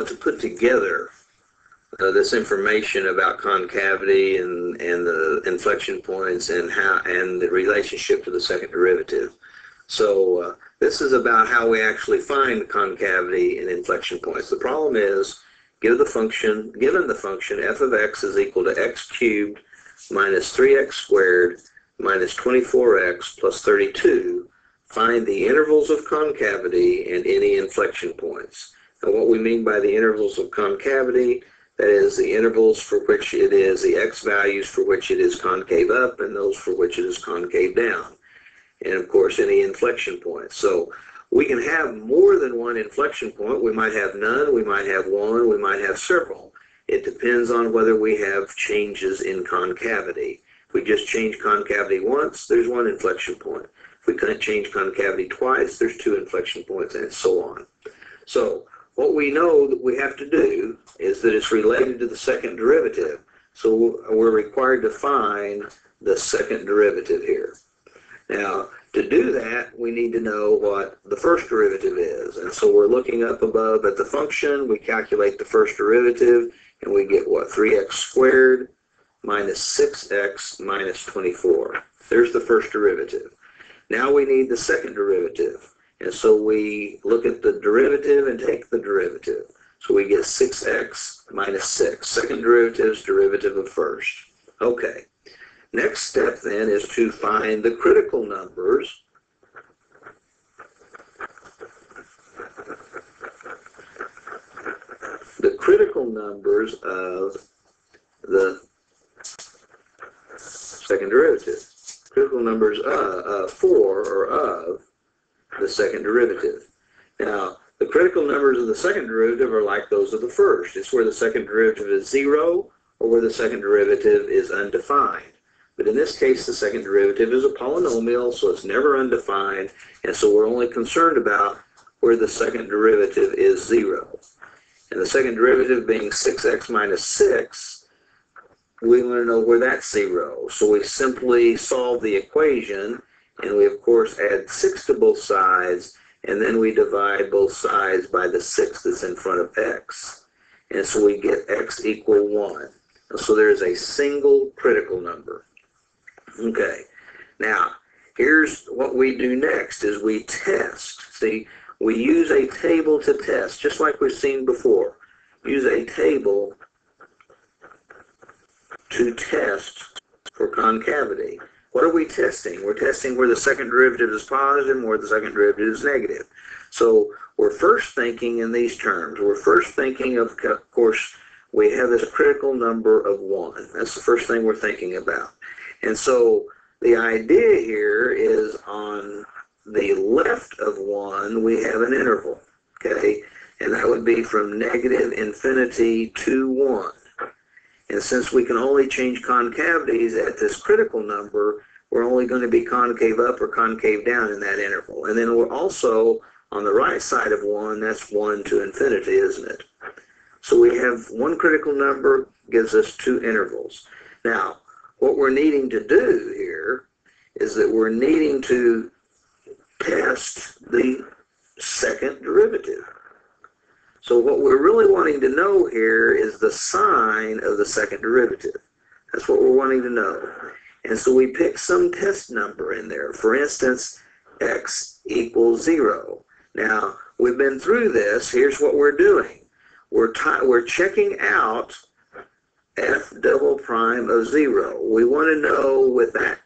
want to put together this information about concavity and the inflection points and the relationship to the second derivative. So this is about how we actually find concavity and inflection points. The problem is, given the function f of x is equal to x cubed minus 3x squared minus 24x plus 32, find the intervals of concavity and any inflection points. And what we mean by the intervals of concavity, that is the intervals for which it is the x values for which it is concave up and those for which it is concave down. And of course, any inflection points. So we can have more than one inflection point. We might have none, we might have one, we might have several. It depends on whether we have changes in concavity. If we just change concavity once, there's one inflection point. If we can't change concavity twice, there's two inflection points, and so on. So what we know that we have to do is that it's related to the second derivative. So we're required to find the second derivative here. Now, to do that, we need to know what the first derivative is. And so we're looking up above at the function, we calculate the first derivative, and we get what? 3x squared minus 6x minus 24. There's the first derivative. Now we need the second derivative. And so we look at the derivative and take the derivative. So we get 6x minus 6. Second derivative is derivative of first. Okay. Next step then is to find the critical numbers of the second derivative. Critical numbers for or of the second derivative. Now, the critical numbers of the second derivative are like those of the first. It's where the second derivative is 0 or where the second derivative is undefined. But in this case, the second derivative is a polynomial, so it's never undefined, and so we're only concerned about where the second derivative is 0. And the second derivative being 6x minus 6, we want to know where that's 0. So we simply solve the equation, and we, of course, add 6 to both sides, and then we divide both sides by the 6 that's in front of x. And so we get x equal 1. And so there's a single critical number. Okay, now, here's what we do next is we test. See, we use a table to test, just like we've seen before. Use a table to test for concavity. What are we testing? We're testing where the second derivative is positive and where the second derivative is negative. So we're first thinking in these terms. We're first thinking of course, we have this critical number of 1. That's the first thing we're thinking about. And so the idea here is on the left of 1, we have an interval, okay? And that would be from negative infinity to 1. And since we can only change concavities at this critical number, we're only going to be concave up or concave down in that interval. And then we're also, on the right side of 1, that's 1 to infinity, isn't it? So we have one critical number gives us two intervals. Now, what we're needing to do here is that we're needing to test the second derivative. So what we're really wanting to know here is the sign of the second derivative. That's what we're wanting to know. And so we pick some test number in there. For instance, x equals 0. Now, we've been through this. Here's what we're doing. We're checking out f double prime of 0. We want to know with that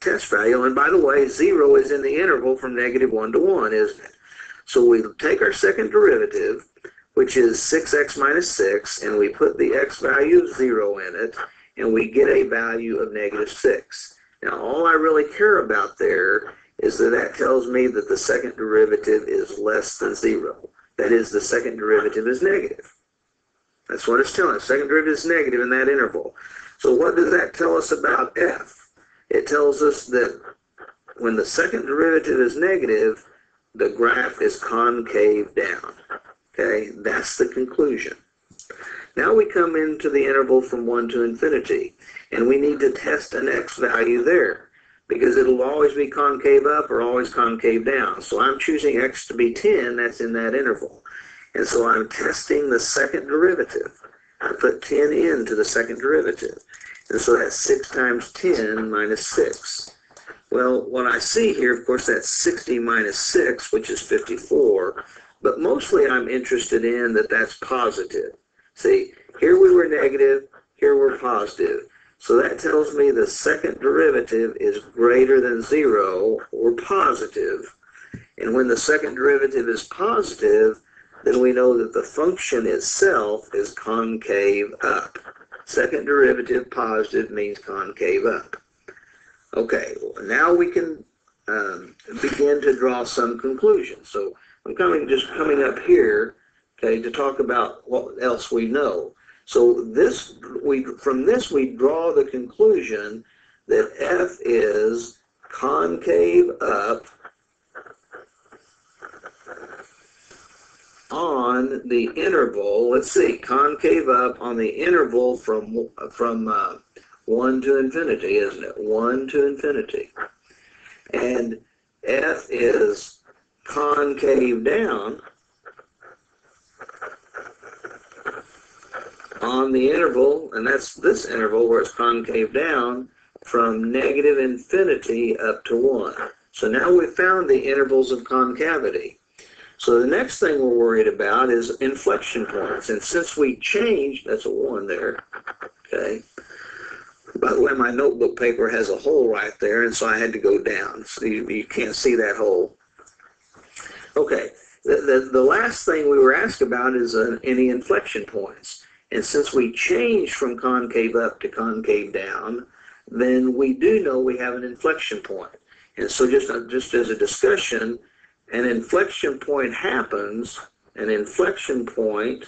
test value, and by the way, 0 is in the interval from negative 1 to 1, isn't it? So we take our second derivative, which is 6x minus 6, and we put the x value of 0 in it, and we get a value of negative 6. Now, all I really care about there is that that tells me that the second derivative is less than 0. That is, the second derivative is negative. That's what it's telling us. Second derivative is negative in that interval. So what does that tell us about f? It tells us that when the second derivative is negative, the graph is concave down. Okay, that's the conclusion. Now we come into the interval from 1 to infinity, and we need to test an x value there, because it'll always be concave up or always concave down. So I'm choosing x to be 10, that's in that interval. And so I'm testing the second derivative. I put 10 into the second derivative. And so that's 6 times 10 minus 6. Well, what I see here, of course, that's 60 minus 6, which is 54. But mostly I'm interested in that that's positive. See, here we were negative, here we're positive. So that tells me the second derivative is greater than 0 or positive. And when the second derivative is positive, then we know that the function itself is concave up. Second derivative positive means concave up. Okay, well, now we can begin to draw some conclusions. So I'm just coming up here, okay, to talk about what else we know. So from this we draw the conclusion that F is concave up on the interval. Let's see, concave up on the interval from 1 to infinity, isn't it? 1 to infinity. And F is concave down on the interval, and that's this interval where it's concave down from negative infinity up to 1. So now we've found the intervals of concavity. So the next thing we're worried about is inflection points. And since we changed, that's a 1 there, okay. By the way, my notebook paper has a hole right there, and so I had to go down. So you can't see that hole. Okay, the last thing we were asked about is any inflection points. And since we changed from concave up to concave down, then we do know we have an inflection point. And so just as a discussion, an inflection point happens, an inflection point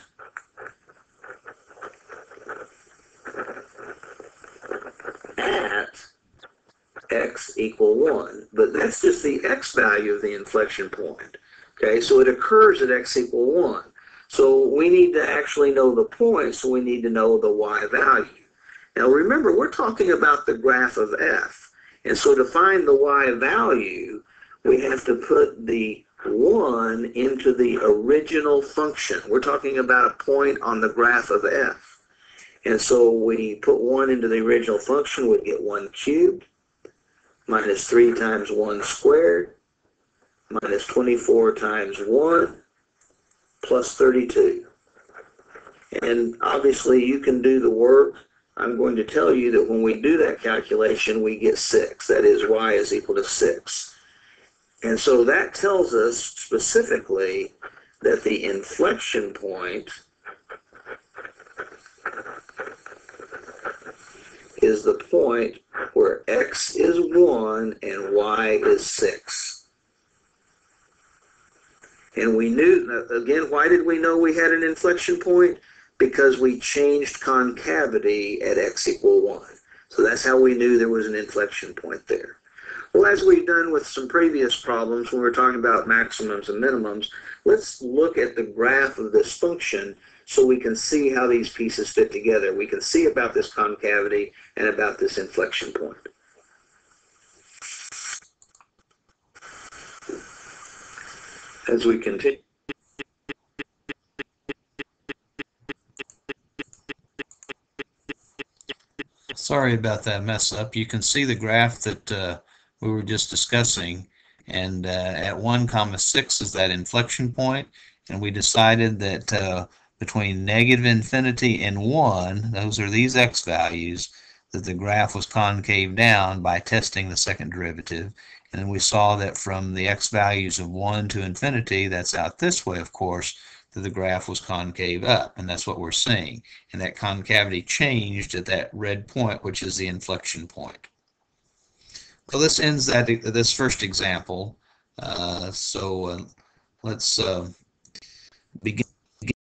at x equal 1. But that's just the x value of the inflection point. Okay, so it occurs at x equal 1. So we need to actually know the point, so we need to know the y value. Now remember, we're talking about the graph of f. And so to find the y value, we have to put the 1 into the original function. We're talking about a point on the graph of f. And so we put 1 into the original function, we get 1 cubed minus 3 times 1 squared minus 24 times 1 plus 32. And obviously you can do the work. I'm going to tell you that when we do that calculation, we get 6. That is, y is equal to 6. And so that tells us specifically that the inflection point is the point where x is 1 and y is 6. And we knew, again, why did we know we had an inflection point? Because we changed concavity at x equal 1. So that's how we knew there was an inflection point there. Well, as we've done with some previous problems when we were talking about maximums and minimums, let's look at the graph of this function so we can see how these pieces fit together. We can see about this concavity and about this inflection point. As we continue. Sorry about that mess up. You can see the graph that we were just discussing, and at 1,6 is that inflection point, and we decided that between negative infinity and 1, those are these x values, that the graph was concave down by testing the second derivative. And then we saw that from the x values of 1 to infinity, that's out this way, of course, that the graph was concave up, and that's what we're seeing. And that concavity changed at that red point, which is the inflection point. Well, this ends this first example. Let's